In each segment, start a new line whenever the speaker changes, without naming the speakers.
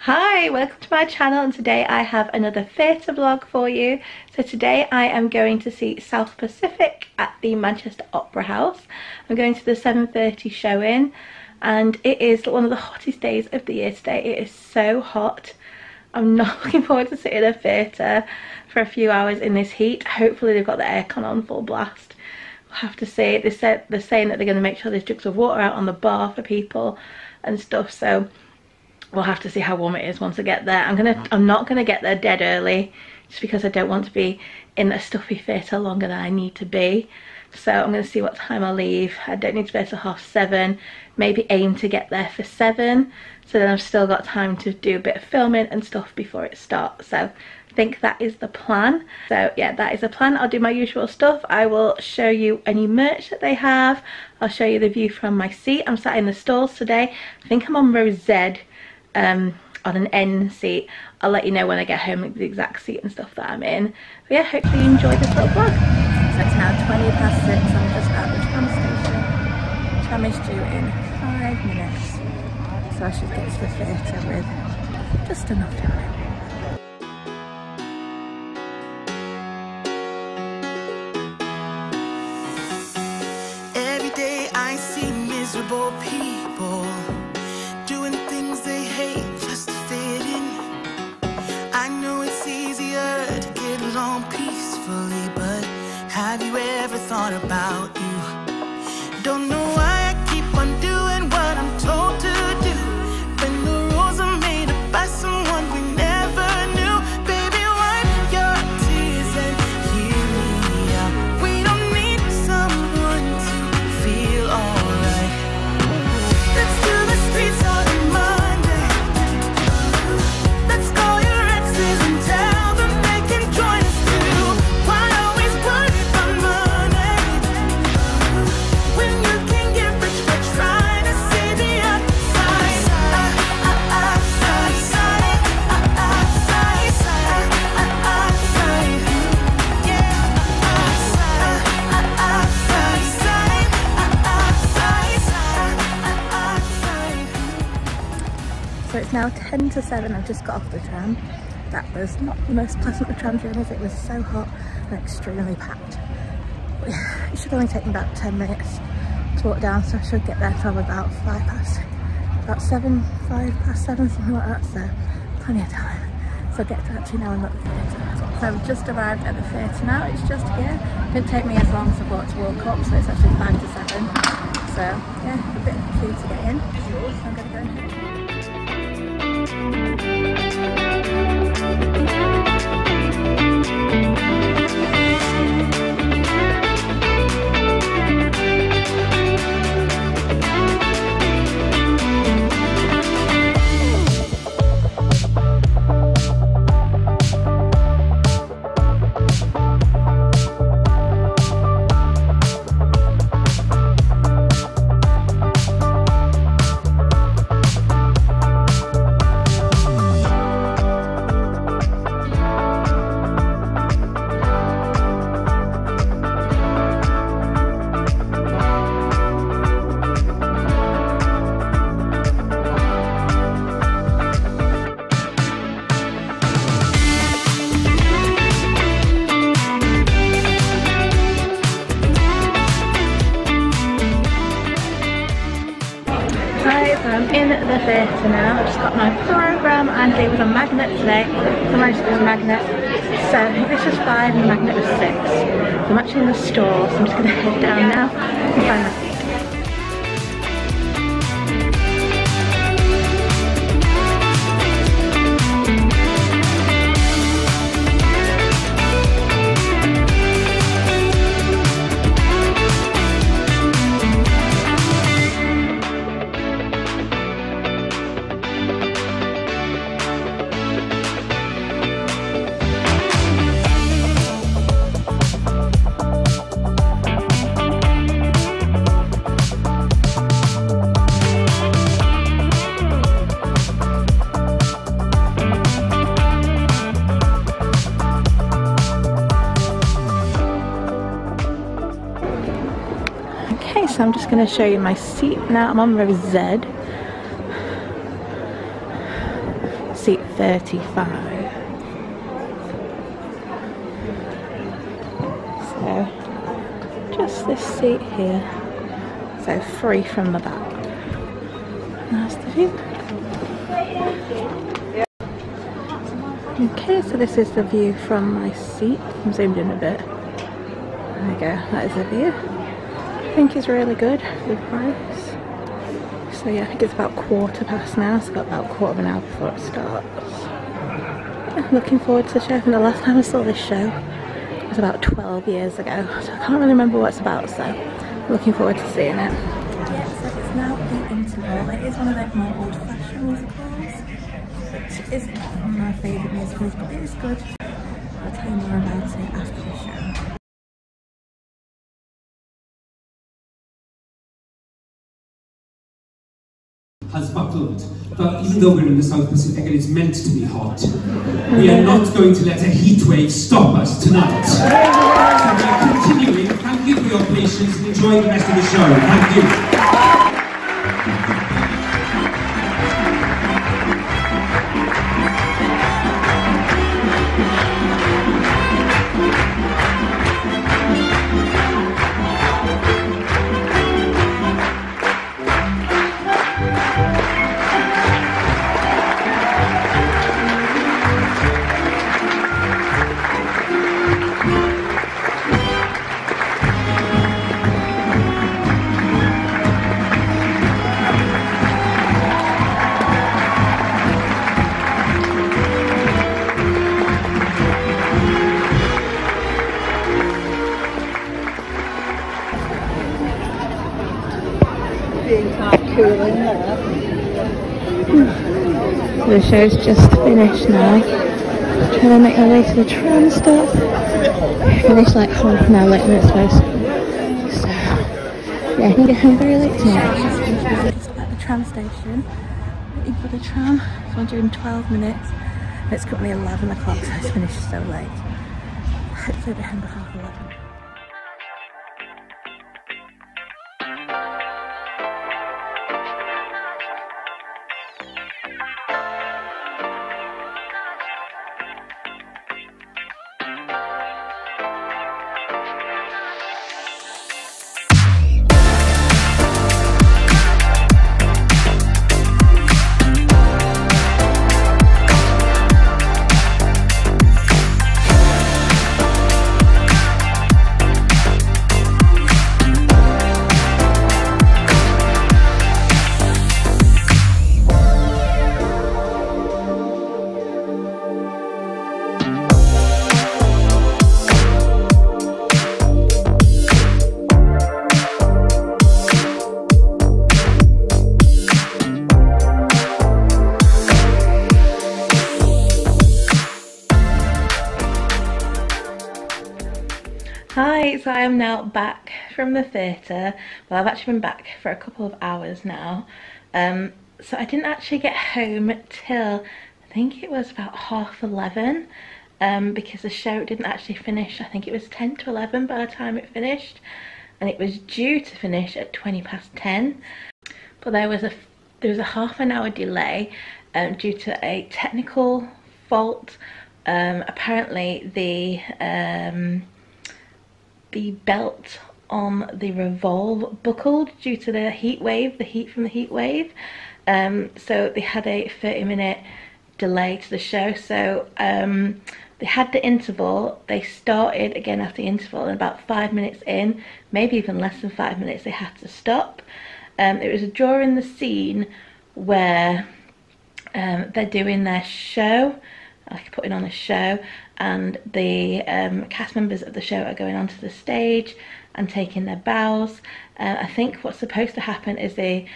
Hi, welcome to my channel, and today I have another theatre vlog for you. So today I am going to see South Pacific at the Manchester Opera House. I'm going to the 7:30 showing and it is one of the hottest days of the year today. It is so hot. I'm not looking forward to sitting in a theatre for a few hours in this heat. Hopefully they've got the aircon on full blast. We'll have to see. They're saying that they're going to make sure there's jugs of water out on the bar for people and stuff, so we'll have to see how warm it is once I get there. I'm not gonna get there dead early just because I don't want to be in a stuffy theatre longer than I need to be. So I'm gonna see what time I leave. I don't need to be there till 7:30, maybe aim to get there for 7, so then I've still got time to do a bit of filming and stuff before it starts. So I think that is the plan. So yeah, that is the plan. I'll do my usual stuff. I will show you any merch that they have. I'll show you the view from my seat. I'm sat in the stalls today. I think I'm on row Z. On an N seat. I'll let you know when I get home, like the exact seat and stuff that I'm in. But yeah, hopefully you enjoyed this little vlog. So it's now 6:20. I'm just at the tram station. Tram is due in 5 minutes, so I should get to the theatre with just enough time.
Every day I see miserable people doing things they hate just to fit in. I know it's easier to get along peacefully, but have you ever thought about you? Don't know why I keep on doing what I'm told to do, when the rules are made up by someone we never knew. Baby, wipe your tears and hear me out. We don't need someone to feel alright. Let's do the streets all in Monday. Let's call your exes and tell them they can join us too. Why always worry about money when you can get rich by trying to see the outside?
So it's now 6:50. I've just got off the tram. That was not the most pleasant of tram journeys. It was so hot and extremely packed. But yeah, it should only take me about 10 minutes to walk down, so I should get there from about 5 past 7, something like that, so plenty of time. So I'll get to actually know I'm at the theatre. So I've just arrived at the theatre now. It's just here. It didn't take me as long as I thought to walk up, so it's actually 5 to 7. So yeah, a bit of a queue to get in. So I'm gonna go in. I'm in the theatre now. I've just got my programme and it was a magnet today. So I managed to do a magnet. So I think this was 5 and the magnet was 6. So I'm actually in the store, so I'm just going to head down now and find my seat. So I'm just going to show you my seat now. I'm on row Z. 7:35. So just this seat here, so free from the back. That's the view. Okay, so this is the view from my seat. I'm zoomed in a bit. There we go, that is the view. I think it's really good for the price. So yeah, I think it's about 1/4 now, so I've got about 1/4 of an hour before it starts. I'm looking forward to the show. I think the last time I saw this show was about 12 years ago, so I can't really remember what it's about, so I'm looking forward to seeing it. Yeah, so it's now the interval. It is one of the more old-fashioned musicals, which is not one of my favourite musicals, but it is good. I'll tell you more about it after the show.
Has buckled, but even though we're in the South Pacific and it's meant to be hot, we are not going to let a heat wave stop us tonight. So we are continuing. Thank you for your patience and enjoy the rest of the show. Thank you.
The show's just finished now. Trying to make my way to the tram stop. Finished like half an hour later than it's supposed to. So yeah, I can get home very late tonight. Just at the tram station, waiting for the tram. It's on during 12 minutes. It's currently 11 o'clock, so it's finished so late. Hopefully I'll be home by 11:30. Hi, so I am now back from the theatre. Well, I've actually been back for a couple of hours now. So I didn't actually get home till, I think it was about 11:30, because the show didn't actually finish. I think it was 10 to 11 by the time it finished, and it was due to finish at 10:20. But there was a half an hour delay due to a technical fault. Apparently the belt on the revolve buckled due to the heat from the heat wave. So they had a 30-minute delay to the show. So they had the interval, they started again after the interval, and about 5 minutes in, maybe even less than 5 minutes, they had to stop. It was during the scene where they're doing their show, like putting on a show, and the cast members of the show are going onto the stage and taking their bows. I think what's supposed to happen is the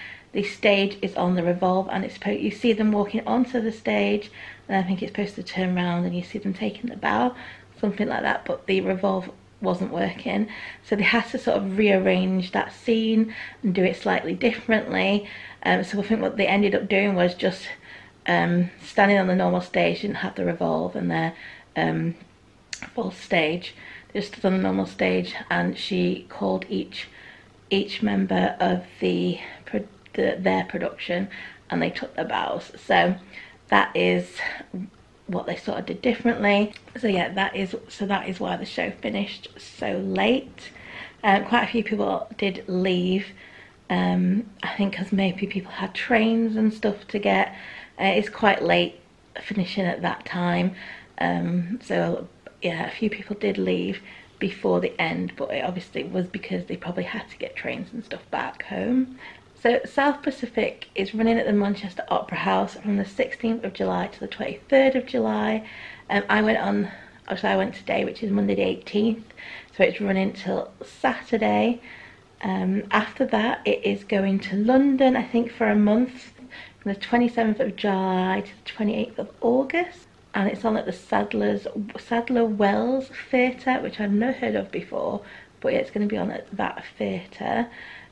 stage is on the revolve, and you see them walking onto the stage, and I think it's supposed to turn around and you see them taking the bow, something like that, but the revolve wasn't working, so they had to sort of rearrange that scene and do it slightly differently. So I think what they ended up doing was just standing on the normal stage, didn't have the revolve and their full stage. They just stood on the normal stage, and she called each member of their production, and they took their bows. So that is what they sort of did differently. So yeah, that is why the show finished so late. Quite a few people did leave, I think because maybe people had trains and stuff to get. It's quite late finishing at that time, so yeah, a few people did leave before the end, but it obviously was because they probably had to get trains and stuff back home. So South Pacific is running at the Manchester Opera House from the 16th of July to the 23rd of July. I went today, which is Monday the 18th, so it's running till Saturday. After that it is going to London, I think for a month, from the 27th of July to the 28th of August. And it's on at the Sadler Wells Theatre, which I've never heard of before, but yeah, it's going to be on at that theatre.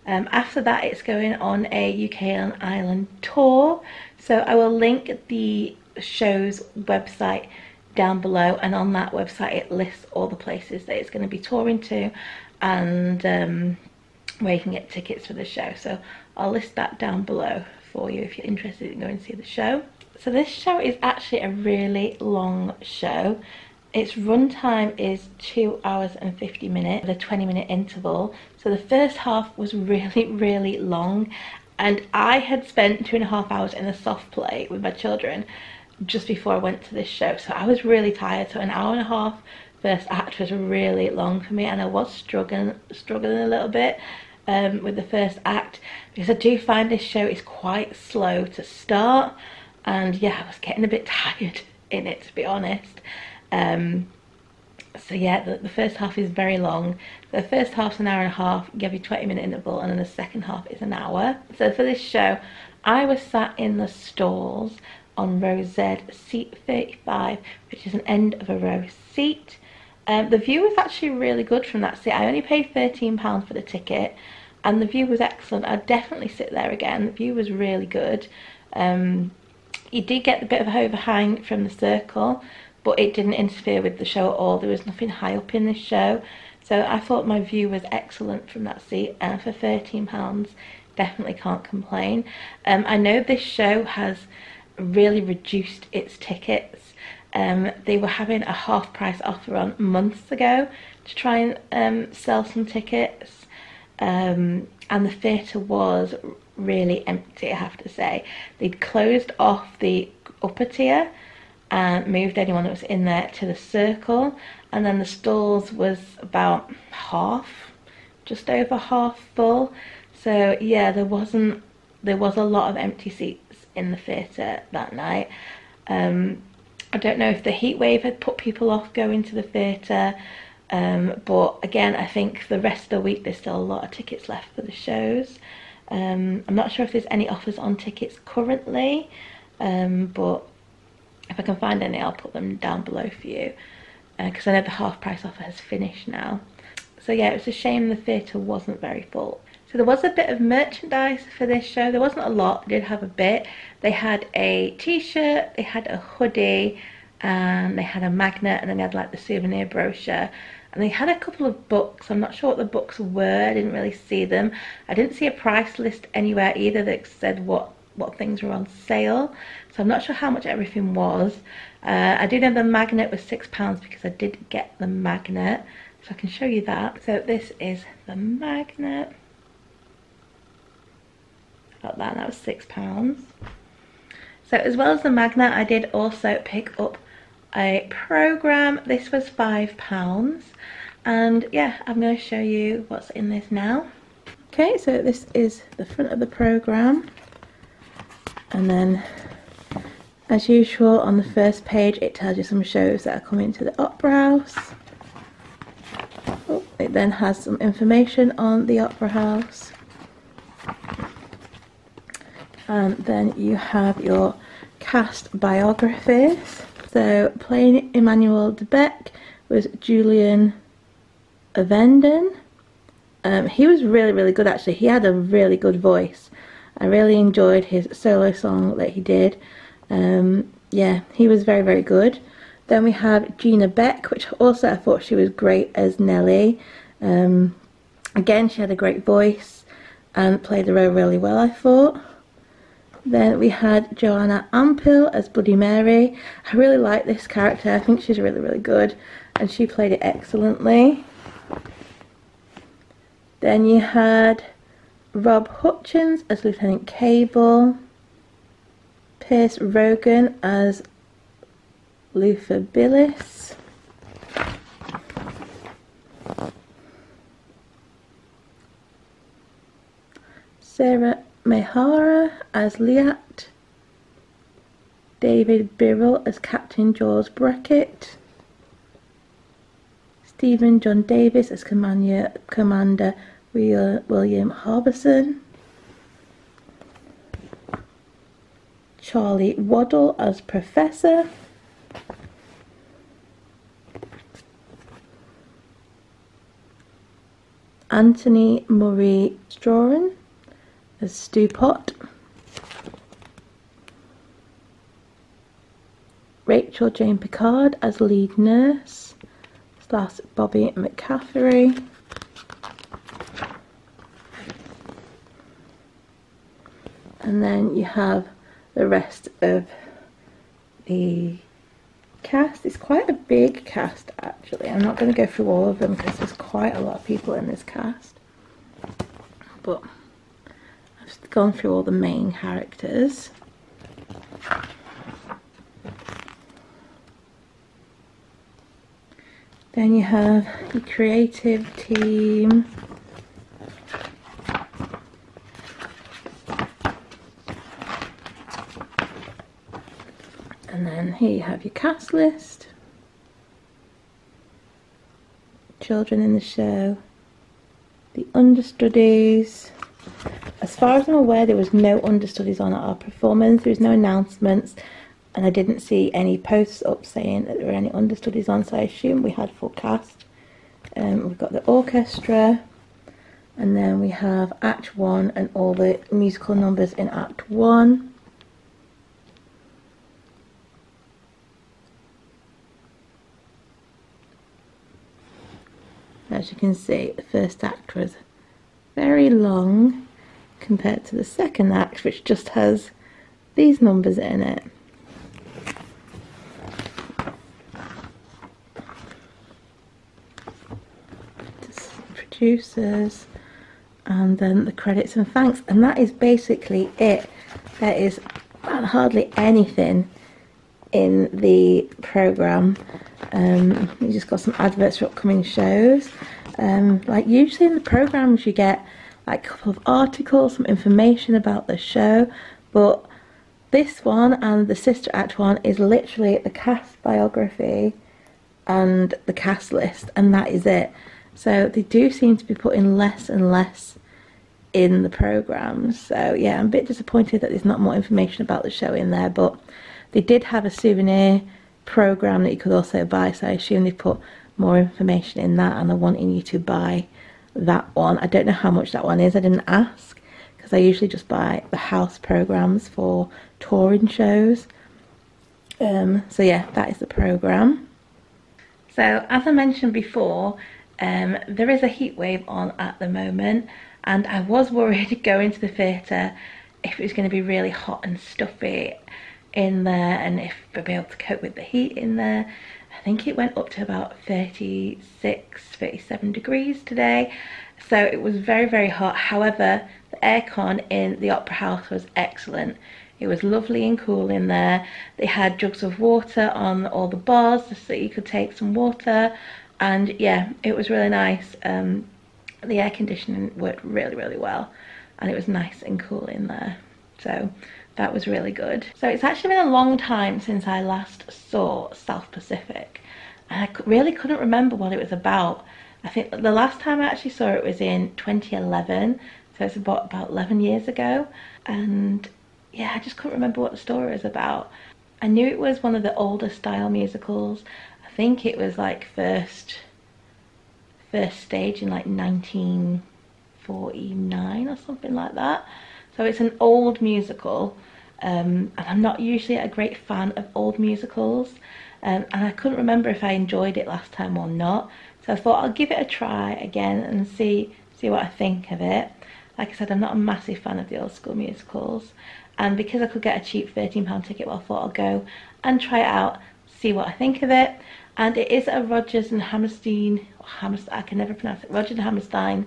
After that it's going on a UK and Ireland tour, so I will link the show's website down below, and on that website it lists all the places that it's going to be touring to, and where you can get tickets for the show. So I'll list that down below for you if you're interested in going to see the show. So this show is actually a really long show. Its runtime is 2 hours and 50 minutes with a 20-minute interval. So the first half was really long, and I had spent 2.5 hours in a soft play with my children just before I went to this show, so I was really tired. So an hour and a half first act was really long for me, and I was struggling a little bit with the first act, because I do find this show is quite slow to start, and yeah, I was getting a bit tired in it, to be honest. So yeah, the first half is very long. The first half's an hour and a half, give you 20-minute interval, and then the second half is an hour. So for this show, I was sat in the stalls on row Z, seat 35, which is an end of a row seat. The view was actually really good from that seat. I only paid £13 for the ticket, and the view was excellent. I'd definitely sit there again. The view was really good. You did get a bit of an overhang from the circle, but it didn't interfere with the show at all. There was nothing high up in this show, so I thought my view was excellent from that seat, and for £13 definitely can't complain. I know this show has really reduced its tickets. They were having a half price offer on months ago to try and sell some tickets, and the theatre was really empty, I have to say. They'd closed off the upper tier and moved anyone that was in there to the circle, and then the stalls was about half, just over half full. So yeah, there was a lot of empty seats in the theatre that night. I don't know if the heat wave had put people off going to the theatre, but again, I think the rest of the week there's still a lot of tickets left for the shows. I'm not sure if there's any offers on tickets currently, but if I can find any, I'll put them down below for you, because I know the half price offer has finished now. So yeah, it was a shame the theatre wasn't very full. So there was a bit of merchandise for this show. There wasn't a lot, they did have a bit. They had a t-shirt, they had a hoodie, and they had a magnet, and then they had like the souvenir brochure. And they had a couple of books. I'm not sure what the books were, I didn't really see them. I didn't see a price list anywhere either that said what things were on sale. So I'm not sure how much everything was. I do know the magnet was £6 because I did get the magnet. So I can show you that. So this is the magnet. Got that, and that was £6. So as well as the magnet, I did also pick up a programme. This was £5, and yeah, I'm going to show you what's in this now. Okay, so this is the front of the programme, and then as usual on the first page it tells you some shows that are coming to the Opera House. Oh, it then has some information on the Opera House, and then you have your cast biographies. So playing Emile de Becque was Julian Ovenden. He was really good actually. He had a really good voice. I really enjoyed his solo song that he did. Yeah, he was very good. Then we have Gina Beck, which also I thought she was great as Nellie. Again, she had a great voice and played the role really well, I thought. Then we had Joanna Ampil as Bloody Mary. I really like this character. I think she's really, really good, and she played it excellently. Then you had Rob Houchen as Lieutenant Cable, Pierce Rogan as Luther Billis, Sera Maehara as Liat, David Birrell as Captain George Brackett, Stephen John Davis as Commander William Harbison, Charlie Waddell as Professor, Anthony Murray Stroran as Stu Pot, Rachel Jane Picard as Lead Nurse / Bobby McCaffrey, and then you have the rest of the cast. It's quite a big cast actually. I'm not going to go through all of them because there's quite a lot of people in this cast, but I've just gone through all the main characters. Then you have the creative team, and then here you have your cast list, children in the show, the understudies. As far as I'm aware, there was no understudies on at our performance. There was no announcements, and I didn't see any posts up saying that there were any understudies on, so I assume we had full cast. We've got the orchestra, and then we have Act 1 and all the musical numbers in Act 1. As you can see, the first act was very long compared to the second act, which just has these numbers in it. Producers, and then the credits and thanks, and that is basically it. There is hardly anything in the programme. We just got some adverts for upcoming shows. Like usually in the programmes you get like a couple of articles, some information about the show, but this one and the sister act one is literally the cast biography and the cast list, and that is it. So they do seem to be putting less and less in the programmes. So yeah, I'm a bit disappointed that there's not more information about the show in there, but they did have a souvenir programme that you could also buy, so I assume they put more information in that and they're wanting you to buy that one. I don't know how much that one is, I didn't ask, because I usually just buy the house programmes for touring shows. So yeah, that is the programme. So as I mentioned before, there is a heat wave on at the moment, and I was worried going to the theatre if it was going to be really hot and stuffy in there and if we'd be able to cope with the heat in there. I think it went up to about 36, 37 degrees today, so it was very, very hot. However, the aircon in the Opera House was excellent. It was lovely and cool in there. They had jugs of water on all the bars so that you could take some water, and yeah, it was really nice. The air conditioning worked really, really well, and it was nice and cool in there, so that was really good. So it's actually been a long time since I last saw South Pacific, and I really couldn't remember what it was about. I think the last time I actually saw it was in 2011, so it's about 11 years ago, and yeah, I just couldn't remember what the story was about. I knew it was one of the older style musicals. I think it was like first stage in like 1949 or something like that. So it's an old musical, and I'm not usually a great fan of old musicals, and I couldn't remember if I enjoyed it last time or not. So I thought I'll give it a try again and see what I think of it. Like I said, I'm not a massive fan of the old school musicals, and because I could get a cheap £13 ticket, well, I thought I'll go and try it out, see what I think of it. And it is a Rodgers and Hammerstein, I can never pronounce it, Rodgers and Hammerstein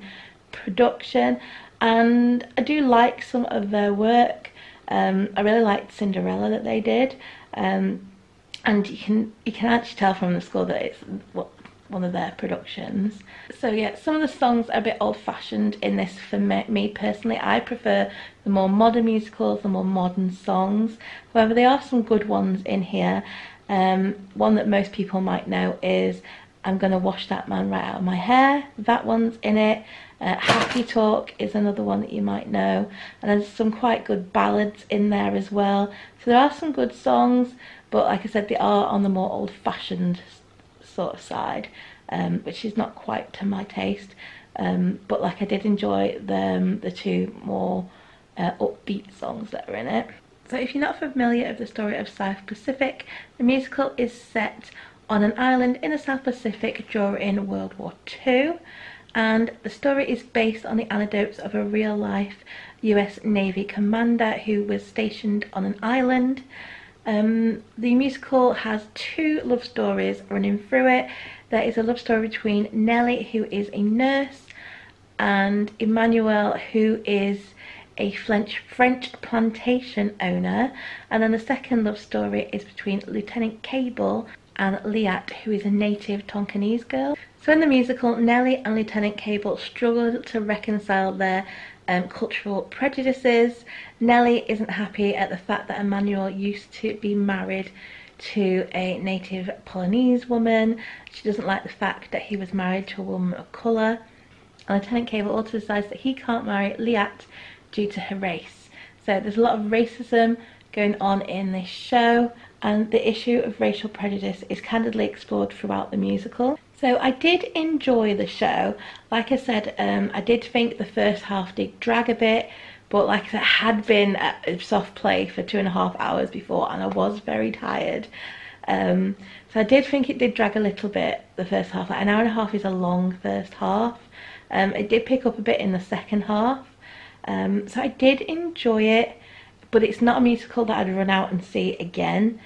production, and I do like some of their work. I really liked Cinderella that they did, and you can actually tell from the score that it's one of their productions. So yeah, some of the songs are a bit old-fashioned in this for me personally. I prefer the more modern musicals, the more modern songs. However, there are some good ones in here. One that most people might know is I'm Gonna Wash That Man Right Out of My Hair. That one's in it. Happy Talk is another one that you might know. And there's some quite good ballads in there as well. So there are some good songs, but like I said, they are on the more old-fashioned sort of side, which is not quite to my taste. But like I did enjoy the two more upbeat songs that are in it. So if you're not familiar with the story of South Pacific, the musical is set on an island in the South Pacific during World War II, and the story is based on the anecdotes of a real-life US Navy commander who was stationed on an island. The musical has two love stories running through it. There is a love story between Nellie, who is a nurse, and Emile, who is a French plantation owner. And then the second love story is between Lieutenant Cable and Liat, who is a native Tonkinese girl. So in the musical, Nellie and Lieutenant Cable struggle to reconcile their cultural prejudices. Nellie isn't happy at the fact that Emile used to be married to a native Polynesian woman. She doesn't like the fact that he was married to a woman of colour. And Lieutenant Cable also decides that he can't marry Liat due to her race. So there's a lot of racism going on in this show, and the issue of racial prejudice is candidly explored throughout the musical. So I did enjoy the show. Like I said, I did think the first half did drag a bit, but like I said, I had been at a soft play for 2.5 hours before, and I was very tired. So I did think it did drag a little bit, the first half. Like an hour and a half is a long first half. It did pick up a bit in the second half. So I did enjoy it, but it's not a musical that I'd run out and see again.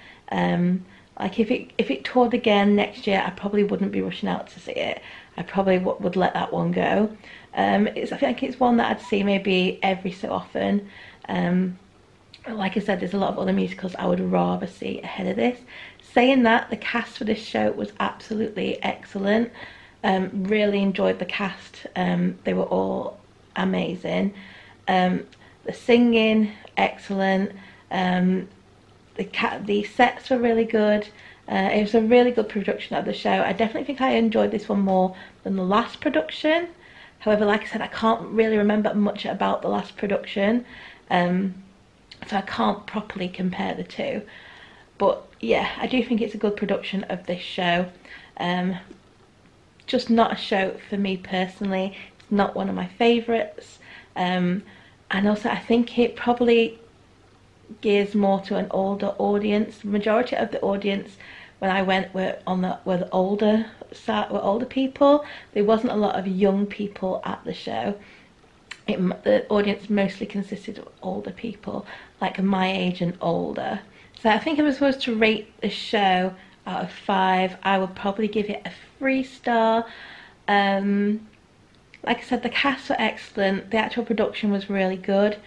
Like if it toured again next year, I probably wouldn't be rushing out to see it. I probably would let that one go. I think it's one that I'd see maybe every so often. Like I said, there's a lot of other musicals I would rather see ahead of this. Saying that, the cast for this show was absolutely excellent. Really enjoyed the cast. They were all amazing. The singing, excellent. The sets were really good. It was a really good production of the show. I definitely think I enjoyed this one more than the last production. However, like I said, I can't really remember much about the last production, so I can't properly compare the two. But yeah, I do think it's a good production of this show. Just not a show for me personally. It's not one of my favorites. And also I think it probably gears more to an older audience. The majority of the audience when I went were the older people. There wasn't a lot of young people at the show. The audience mostly consisted of older people, like my age and older. So I think if I was supposed to rate the show out of 5, I would probably give it a 3-star. Like I said, the cast were excellent. The actual production was really good.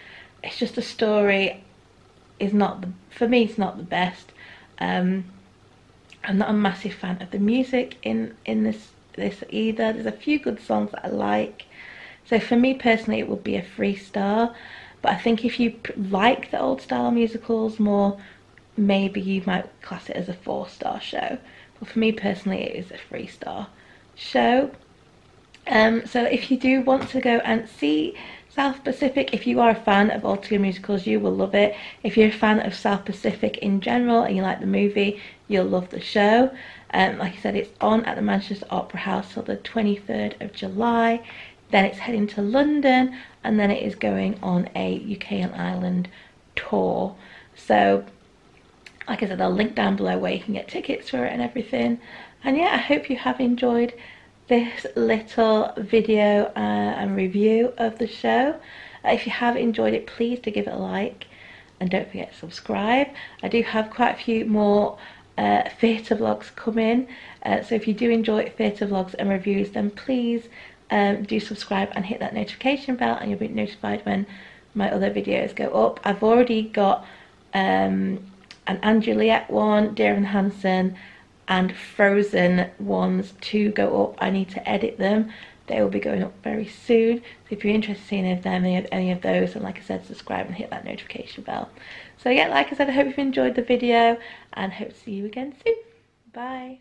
It's just the story is not for me, it's not the best. I'm not a massive fan of the music in this either. There's a few good songs that I like. So for me personally, it would be a 3-star. But I think if you like the old style musicals more, maybe you might class it as a 4-star show. But for me personally, it is a 3-star show. So if you do want to go and see South Pacific, if you are a fan of old school musicals, you will love it. If you're a fan of South Pacific in general and you like the movie, you'll love the show. Like I said, it's on at the Manchester Opera House till the 23rd of July. Then it's heading to London, and then it is going on a UK and Ireland tour. So like I said, I'll link down below where you can get tickets for it and everything. And yeah, I hope you have enjoyed this little video and review of the show. If you have enjoyed it, please do give it a like. and don't forget to subscribe. I do have quite a few more theatre vlogs coming, so if you do enjoy theatre vlogs and reviews, then please do subscribe and hit that notification bell, and you'll be notified when my other videos go up. I've already got an Liat one, Dear and Hansen, and Frozen ones to go up. I need to edit them. They will be going up very soon. So if you're interested in any of those, and like I said, subscribe and hit that notification bell. So yeah, like I said, I hope you've enjoyed the video and hope to see you again soon. Bye.